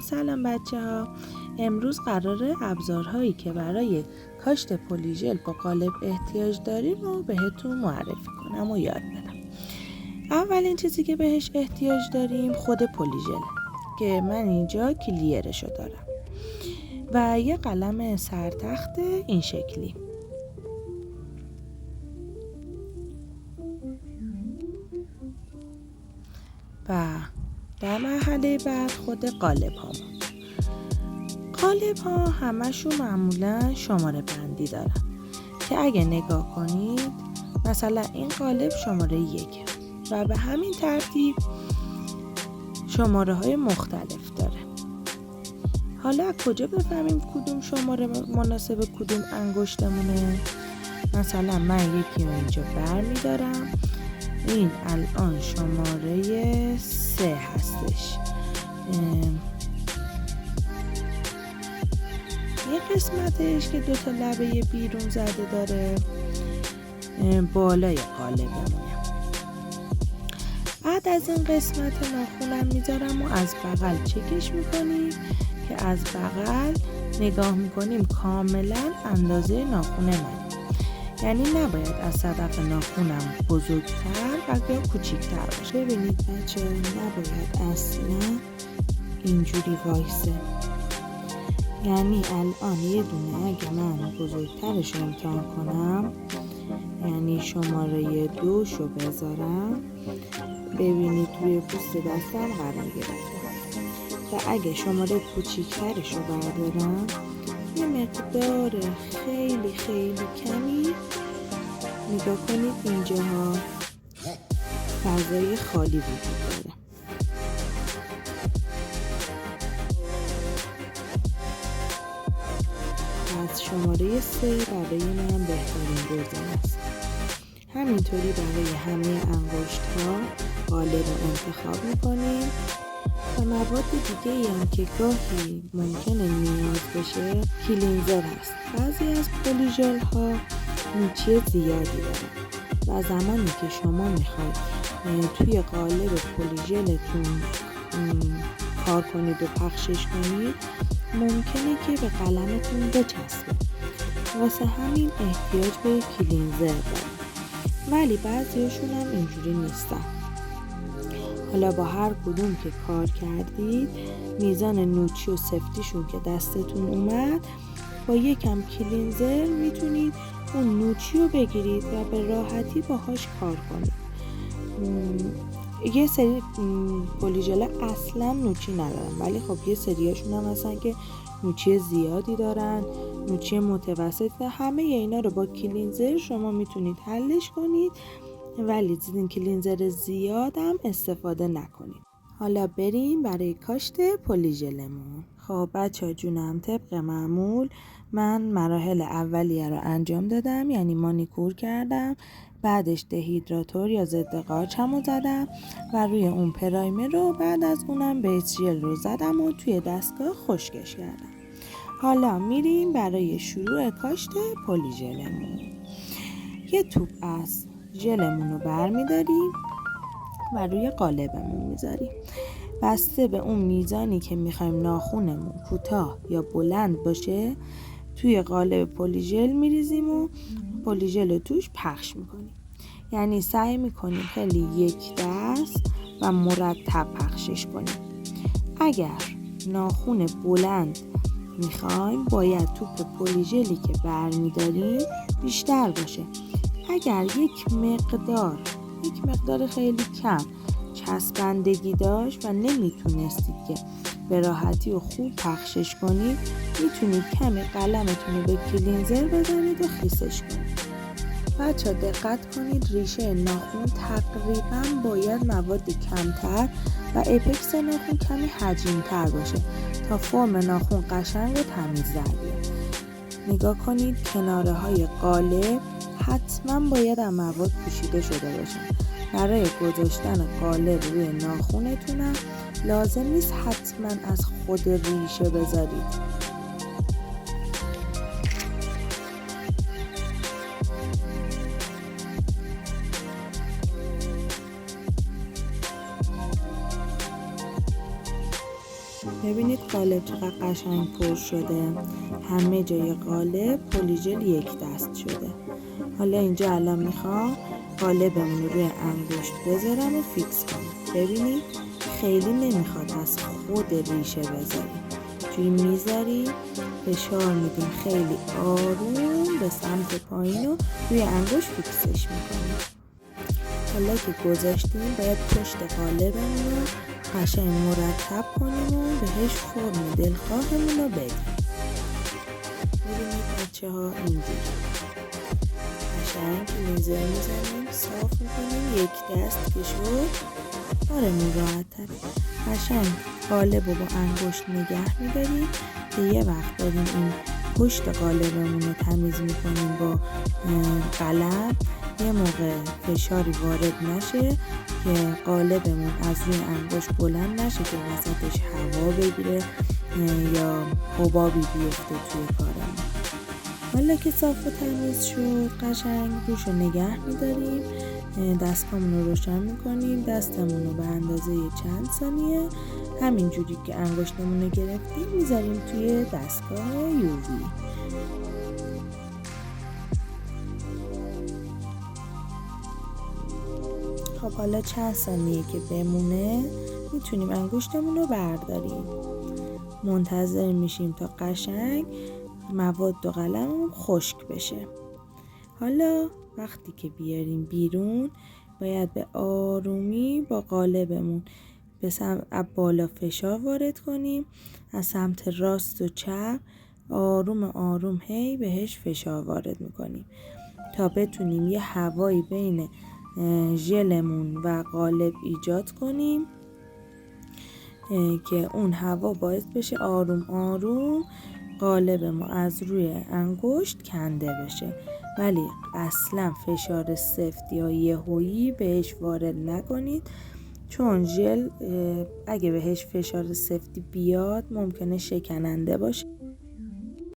سلام بچه ها. امروز قراره ابزارهایی که برای کاشت پلیژل با قالب احتیاج داریم رو بهتون معرفی کنم و یاد بدم. اولین چیزی که بهش احتیاج داریم خود پلیژل که من اینجا کلیرشو دارم و یه قلم سرتخت این شکلی و در مرحله بعد خود قالب ها همشون معمولا شماره بندی دارن که اگه نگاه کنید مثلا این قالب شماره 1 و به همین ترتیب شماره های مختلف داره. حالا کجا بفهمیم کدوم شماره مناسب کدوم انگشتمونه؟ مثلا من یکی رو اینجا برمیدارم، این الان شماره 3 هستش. یه قسمتش که 2 لبه بیرون زده داره بالای قالبمونه. بعد از این قسمت ناخونم میذارم و از بغل چکش میکنیم که از بغل نگاه میکنیم کاملا اندازه ناخون من، یعنی نباید از صدف ناخونم بزرگتر و یا کوچیکتر باشه. ببینید بچه نباید اصلا اینجوری وایسه، یعنی الان یه دونه اگه من بزرگترش رو امتحان کنم، یعنی شماره 2 شو بذارم، ببینید روی پوست دستم قرار گرفته و اگه شماره کوچیکترش رو بردارم یه مقدار خیلی کمی نگاه کنید اینجاها فضای خالی وجود داره. از شماره 3 برای من بهترین گزینه است. همینطوری برای همه انگشت ها قالب رو انتخاب میکنیم و مواد دیگه ای هم که گاهی ممکنه نیاز بشه کلینزر هست. بعضی از پلیژل ها نوچی زیادی داره و زمانی که شما میخواید توی قالب پلیژلتون کار کنید و پخشش کنید ممکنه که به قلمتون بچسبه، واسه همین احتیاج به کلینزر داره، ولی بعضیشون هم اینجوری نیستن. حالا با هر کدوم که کار کردید میزان نوچی و سفتیشون که دستتون اومد با یکم کلینزر میتونید اون نوچی رو بگیرید و به راحتی باهاش کار کنید. یه سری پلیژل اصلا نوچی ندارن، ولی خب یه سریاشون هم هستن که نوچی زیادی دارن، نوچی متوسط و همه اینا رو با کلینزر شما میتونید حلش کنید، ولی زیدین کلینزر زیادم استفاده نکنید. حالا بریم برای کاشت پلیژلمون. خب بچه جونم، طبق معمول من مراحل اولیه رو انجام دادم، یعنی مانیکور کردم، بعدش دهیدراتور یا ضد قارچمو زدم و روی اون پرایمر رو بعد از اونم بیس ژل رو زدم و توی دستگاه خشکش کردم. حالا میریم برای شروع کاشت پلیژلمون. یه توپ از ژلمون رو برمیداریم و روی قالبمون میذاریم. بسته به اون میزانی که میخوایم ناخونمون کوتاه یا بلند باشه توی قالب پلیژل میریزیم و پلیژل رو توش پخش میکنیم، یعنی سعی میکنیم خیلی یک دست و مرتب پخشش کنیم. اگر ناخون بلند میخوایم باید توپ پلیژلی که برمیداریم بیشتر باشه. اگر یک مقدار خیلی کم چسبندگی داشت و نمیتونستید که به راحتی و خوب پخشش کنید، میتونید کمی قلمتون رو به کلینزر بزنید و خیسش کنید. بچه دقت کنید ریشه ناخون تقریبا باید مواد کمتر و اپکس ناخون کمی حجیم‌تر باشه تا فرم ناخون قشنگ و تمیز در بیاد. نگاه کنید کناره های قالب حتما باید از مواد پوشیده شده باشن. برای گذاشتن قالب روی ناخونتونم لازم نیست حتما از خود ریشه بذارید. ببینید قالب چقدر قشنگ پر شده. همه جای قالب پلیژل یک دست شده. حالا اینجا الان میخوام قالبمون رو روی انگشت بذارم و فیکس کنم. ببینید خیلی نمیخواد از خود ریشه بذاریم. جوری میذاریم، فشار میدیم خیلی آروم به سمت پایین و روی انگشت فیکسش میکنیم. حالا که گذاشتیم باید پشت قالبمون رو قشنگ مرتب کنیم و بهش فرم دلخواهمون رو بدیم. ببینید بچه ها اینجوری قشنگ کلینزر میزنیم، صاف میکنیم، یک دست که شد کارمون راحت‌تره. قشنگ قالب رو با انگشت نگه میداریم که یه وقت داریم این پشت قالبمون رو تمیز میکنیم با قلم، یه موقع فشاری وارد نشه که قالبمون از روی انگشت بلند نشه که وسطش هوا بگیره یا حبابی بیفته توی کارمون. حالا که صاف و تمیز شد قشنگ روش رو نگه میداریم، دستگاهمون رو روشن میکنیم، دستمون رو به اندازه چند ثانیه همینجوری که انگشتمون رو گرفتیم میذاریم توی دستگاه یووی. خب حالا چند ثانیه که بمونه میتونیم انگشتمون رو برداریم. منتظر میشیم تا قشنگ مواد و قلممون خشک بشه. حالا وقتی که بیاریم بیرون باید به آرومی با قالبمون به سمت بالا فشار وارد کنیم، از سمت راست و چپ آروم آروم هی بهش فشار وارد میکنیم تا بتونیم یه هوایی بین ژلمون و قالب ایجاد کنیم که اون هوا باعث بشه آروم آروم قالب ما از روی انگشت کنده بشه، ولی اصلا فشار سفت یا یهویی بهش وارد نکنید، چون ژل اگه بهش فشار سفتی بیاد ممکنه شکننده باشه